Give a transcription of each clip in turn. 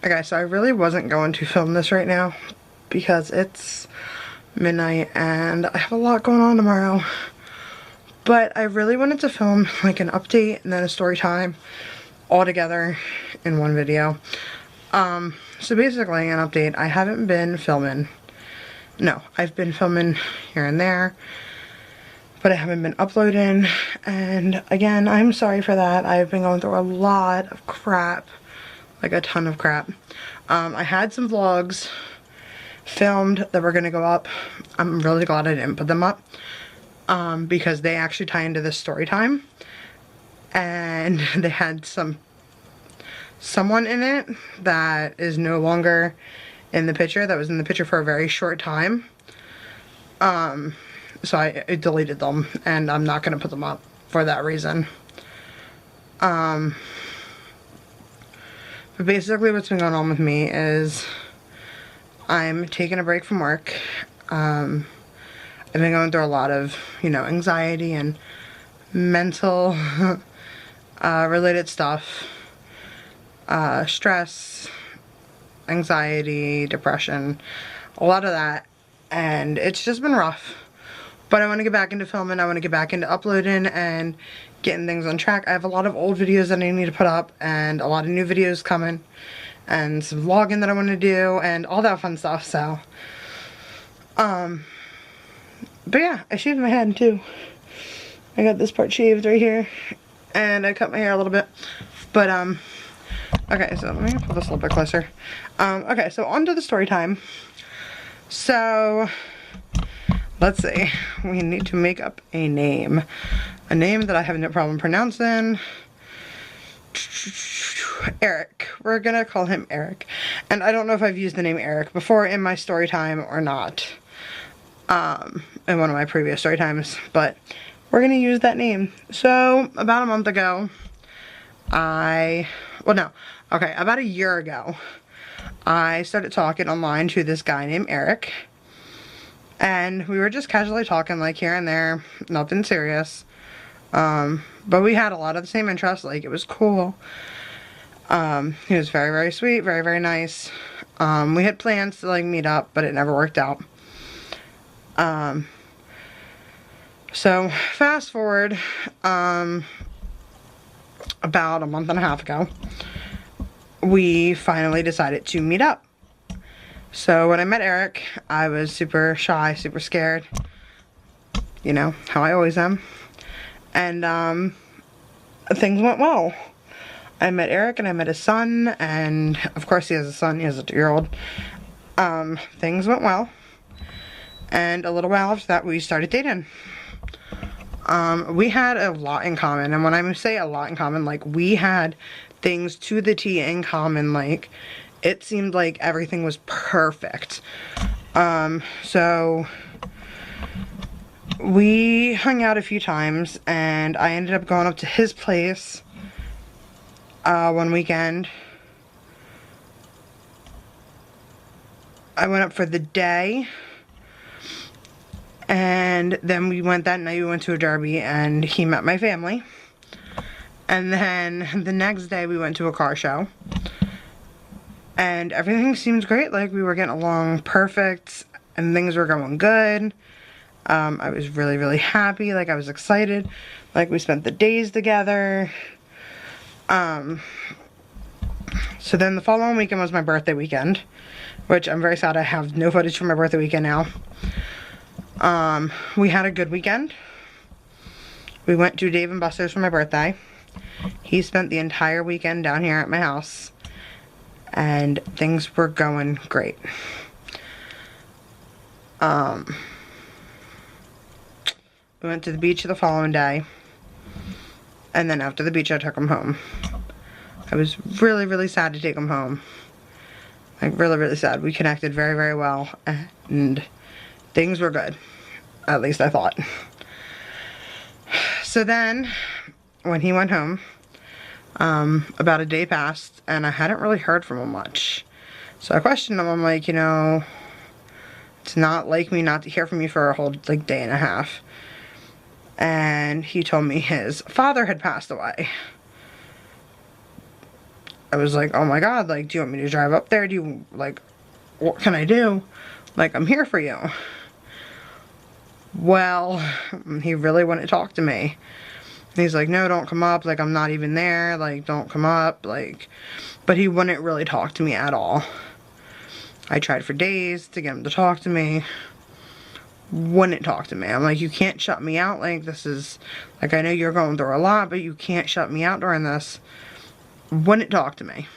Okay, so I really wasn't going to film this right now because it's midnight and I have a lot going on tomorrow. But I really wanted to film like an update and then a story time all together in one video. So basically an update, I haven't been filming. No, I've been filming here and there, but I haven't been uploading, and again, I'm sorry for that. I've been going through a lot of crap, like a ton of crap. I had some vlogs filmed that were gonna go up. I'm really glad I didn't put them up, because they actually tie into this story time, and they had someone in it that is no longer in the picture, that was in the picture for a very short time. So I deleted them, and I'm not going to put them up for that reason. But basically what's been going on with me is I'm taking a break from work. I've been going through a lot of, anxiety and mental related stuff. Stress, anxiety, depression, a lot of that, and it's just been rough. But I want to get back into filming. I want to get back into uploading and getting things on track. I have a lot of old videos that I need to put up, and a lot of new videos coming, and some vlogging that I want to do, and all that fun stuff. So but yeah, I shaved my head too. I got this part shaved right here, and I cut my hair a little bit. But okay, so let me pull this a little bit closer. Okay, so on to the story time. So, let's see. We need to make up a name. A name that I have no problem pronouncing. Eric. We're gonna call him Eric. And I don't know if I've used the name Eric before in my story time or not. In one of my previous story times. But we're gonna use that name. So, about a month ago, about a year ago, I started talking online to this guy named Eric, and we were just casually talking, like, here and there, nothing serious, but we had a lot of the same interests. Like, it was cool. He was very, very sweet, very, very nice. We had plans to, like, meet up, but it never worked out. So, fast forward, about a month and a half ago, we finally decided to meet up. So when I met Eric, I was super shy, super scared. You know, how I always am. And things went well. I met Eric and I met his son, and of course he has a son, he has a 2-year-old. Things went well. And a little while after that, we started dating. We had a lot in common, and when I say a lot in common, like, we had things to the T in common. Like, it seemed like everything was perfect. So we hung out a few times, and I ended up going up to his place one weekend. I went up for the day, and then we went that night, we went to a derby, and he met my family. And then the next day we went to a car show, and everything seemed great. Like, we were getting along perfect, and things were going good. I was really, really happy. Like, I was excited. Like, we spent the days together. So then the following weekend was my birthday weekend, which I'm very sad I have no footage from my birthday weekend now. We had a good weekend. We went to Dave & Buster's for my birthday. He spent the entire weekend down here at my house, and things were going great. We went to the beach the following day, and then after the beach I took him home. I was really, really sad to take him home. Like, really, really sad. We connected very, very well, and things were good. At least I thought. So then, when he went home, about a day passed, and I hadn't really heard from him much. So I questioned him. I'm like, it's not like me not to hear from you for a whole, like, day and a half. And he told me his father had passed away. I was like, oh my god, like, do you want me to drive up there? Do you, like, what can I do? Like, I'm here for you. Well, he really wouldn't talk to me. He's like, no, don't come up. Like, I'm not even there. Like, don't come up. Like, but he wouldn't really talk to me at all. I tried for days to get him to talk to me. Wouldn't talk to me. I'm like, you can't shut me out. Like, this is, like, I know you're going through a lot, but you can't shut me out during this. Wouldn't talk to me.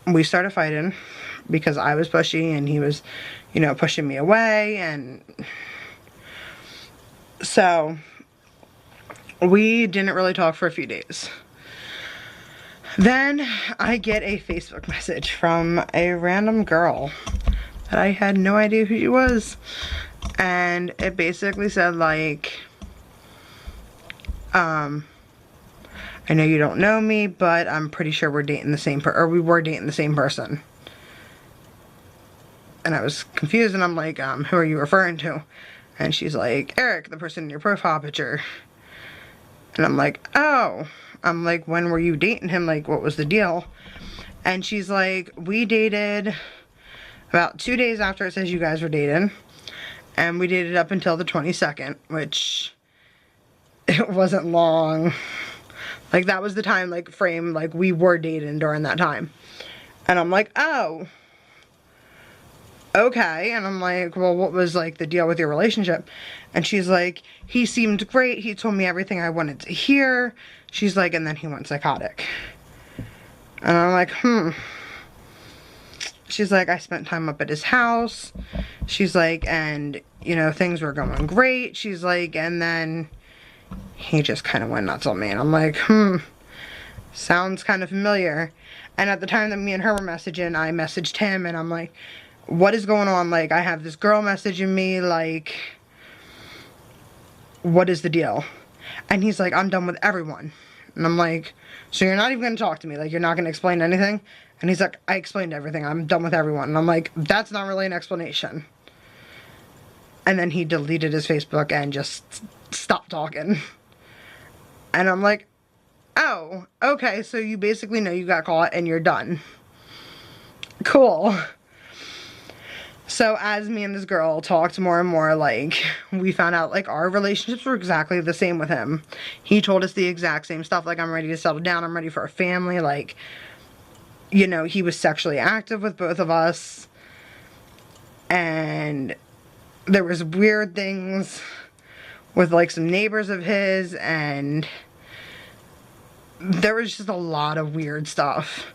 We started fighting because I was pushy and he was, you know, pushing me away. And so we didn't really talk for a few days. Then I get a Facebook message from a random girl that I had no idea who she was. And it basically said, like, I know you don't know me, but I'm pretty sure we're dating the same we were dating the same person. And I was confused, and I'm like, who are you referring to? And she's like, Eric, the person in your profile picture. And I'm like, oh. I'm like, when were you dating him? Like, what was the deal? And she's like, we dated about 2 days after it says you guys were dating. And we dated up until the 22nd, which it wasn't long. Like, that was the time, like, frame, like, we were dating during that time. And I'm like, oh. Okay. And I'm like, well, what was, like, the deal with your relationship? And she's like, he seemed great. He told me everything I wanted to hear. She's like, and then he went psychotic. And I'm like, She's like, I spent time up at his house. She's like, and, you know, things were going great. She's like, and then he just kind of went nuts on me. And I'm like, sounds kind of familiar. And at the time that me and her were messaging, I messaged him and I'm like, what is going on? Like, I have this girl messaging me, like, what is the deal? And he's like, I'm done with everyone. And I'm like, so you're not even going to talk to me? Like, you're not going to explain anything? And he's like, I explained everything. I'm done with everyone. And I'm like, that's not really an explanation. And then he deleted his Facebook and just stopped talking. And I'm like, oh, okay, so you basically know you got caught and you're done. Cool. So as me and this girl talked more and more, like, we found out, like, our relationships were exactly the same with him. He told us the exact same stuff, like, I'm ready to settle down, I'm ready for a family, like, you know, he was sexually active with both of us. And there was weird things with, like, some neighbors of his, and there was just a lot of weird stuff.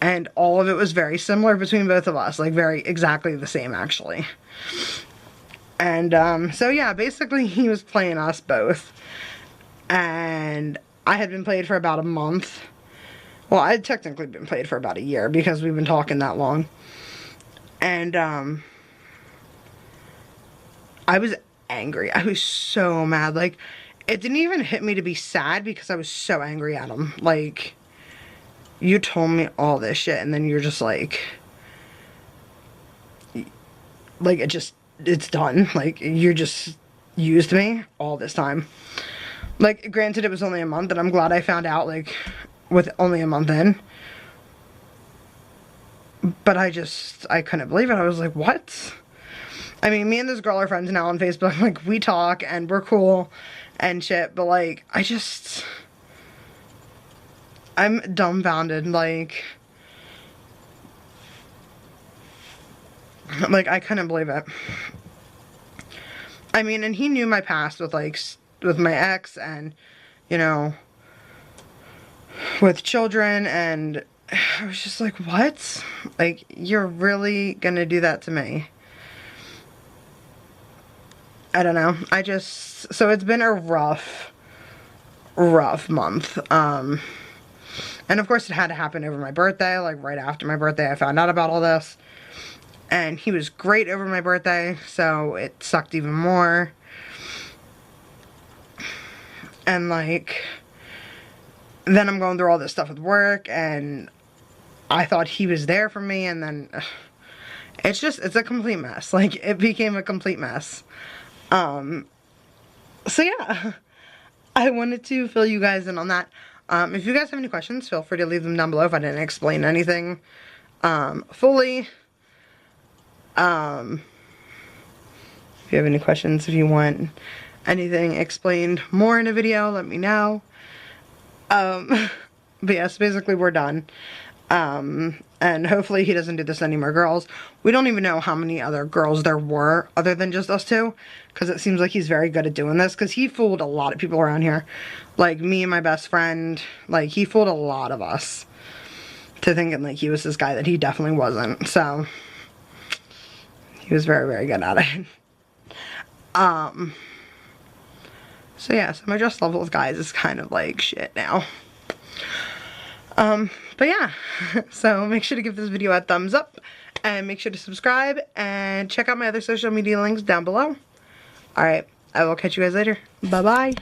And all of it was very similar between both of us. Like, very exactly the same, actually. And, so yeah, basically he was playing us both. And I had been played for about a month. Well, I had technically been played for about a year because we've been talking that long. And, I was angry. I was so mad. Like, it didn't even hit me to be sad because I was so angry at him. Like, you told me all this shit and then you're just like, it's done. Like, you just used me all this time. Like, granted, it was only a month and I'm glad I found out, like, with only a month in. But I couldn't believe it. I was like, what? I mean, me and this girl are friends now on Facebook. Like, we talk and we're cool and shit. But, like, I'm dumbfounded. Like, I couldn't believe it. I mean, and he knew my past with, like, with my ex and, you know, with children, and I was just like, what? Like, you're really gonna do that to me? I don't know. So it's been a rough month. And of course it had to happen over my birthday, like right after my birthday I found out about all this. And he was great over my birthday, so it sucked even more. And like, then I'm going through all this stuff with work, and I thought he was there for me, and then it's a complete mess. Like, it became a complete mess. So yeah, I wanted to fill you guys in on that. If you guys have any questions, feel free to leave them down below if I didn't explain anything fully. If you have any questions, if you want anything explained more in a video, let me know. But yes, basically we're done. And hopefully he doesn't do this to any more girls. We don't even know how many other girls there were other than just us two, because it seems like he's very good at doing this, because he fooled a lot of people around here. Like me and my best friend, like he fooled a lot of us to thinking like he was this guy that he definitely wasn't. So he was very, very good at it. So yeah, so my trust level with guys is kind of like shit now. But yeah, so make sure to give this video a thumbs up, and make sure to subscribe, and check out my other social media links down below. Alright, I will catch you guys later. Bye-bye.